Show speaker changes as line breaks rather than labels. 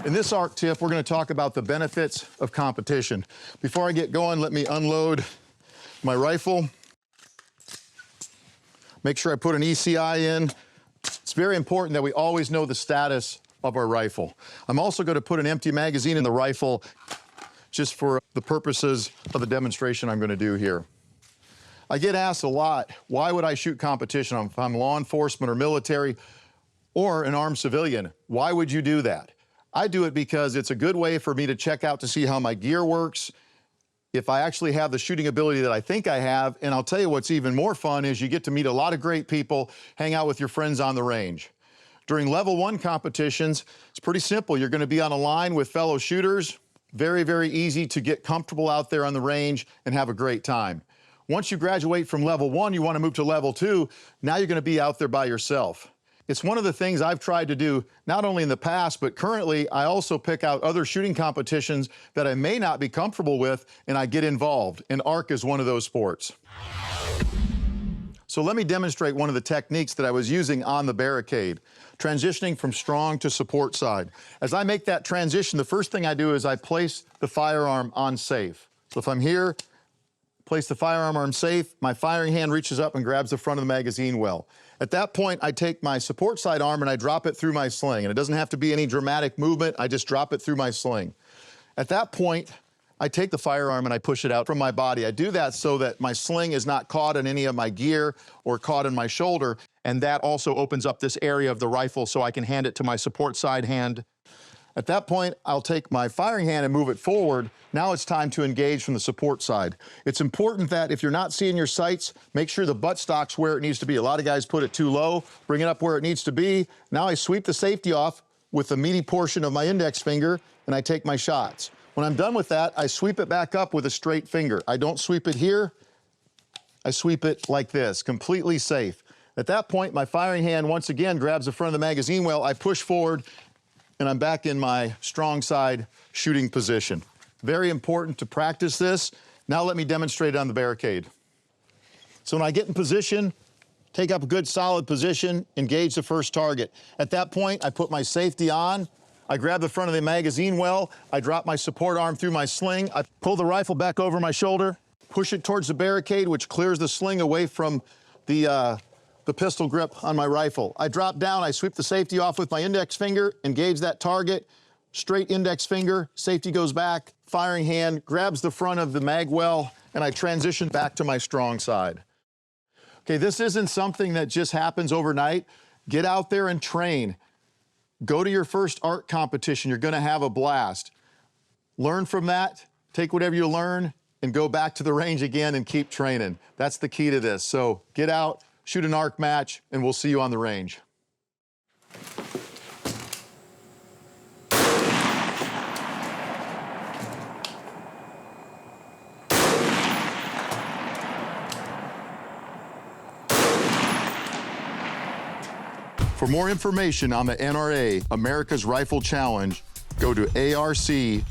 In this ARC tip, we're going to talk about the benefits of competition. Before I get going, let me unload my rifle. Make sure I put an ECI in. It's very important that we always know the status of our rifle. I'm also going to put an empty magazine in the rifle just for the purposes of the demonstration I'm going to do here. I get asked a lot, why would I shoot competition if I'm law enforcement or military or an armed civilian? Why would you do that? I do it because it's a good way for me to check out to see how my gear works, if I actually have the shooting ability that I think I have, and I'll tell you what's even more fun is you get to meet a lot of great people, hang out with your friends on the range. During level 1 competitions, it's pretty simple. You're going to be on a line with fellow shooters. Very, very easy to get comfortable out there on the range and have a great time. Once you graduate from level 1, you want to move to level 2. Now you're going to be out there by yourself. It's one of the things I've tried to do, not only in the past, but currently I also pick out other shooting competitions that I may not be comfortable with, and I get involved, and ARC is one of those sports. So let me demonstrate one of the techniques that I was using on the barricade, transitioning from strong to support side. As I make that transition, the first thing I do is I place the firearm on safe. So if I'm here, place the firearm on safe, my firing hand reaches up and grabs the front of the magazine well. At that point, I take my support side arm and I drop it through my sling. And it doesn't have to be any dramatic movement, I just drop it through my sling. At that point, I take the firearm and I push it out from my body. I do that so that my sling is not caught in any of my gear or caught in my shoulder. And that also opens up this area of the rifle so I can hand it to my support side hand. At that point, I'll take my firing hand and move it forward. Now it's time to engage from the support side. It's important that if you're not seeing your sights, make sure the buttstock's where it needs to be. A lot of guys put it too low, bring it up where it needs to be. Now I sweep the safety off with the meaty portion of my index finger, and I take my shots. When I'm done with that, I sweep it back up with a straight finger. I don't sweep it here, I sweep it like this, completely safe. At that point, my firing hand once again grabs the front of the magazine well, I push forward, and I'm back in my strong side shooting position. Very important to practice this. Now let me demonstrate it on the barricade. So when I get in position, take up a good solid position, engage the first target. At that point, I put my safety on, I grab the front of the magazine well, I drop my support arm through my sling, I pull the rifle back over my shoulder, push it towards the barricade, which clears the sling away from the pistol grip on my rifle. I drop down, I sweep the safety off with my index finger, engage that target, straight index finger, safety goes back, firing hand grabs the front of the mag well, and I transition back to my strong side. Okay, this isn't something that just happens overnight. Get out there and train. Go to your first ARC competition, you're gonna have a blast. Learn from that, take whatever you learn, and go back to the range again and keep training. That's the key to this. So get out, shoot an ARC match, and we'll see you on the range. For more information on the NRA America's Rifle Challenge, go to arc.nra.org.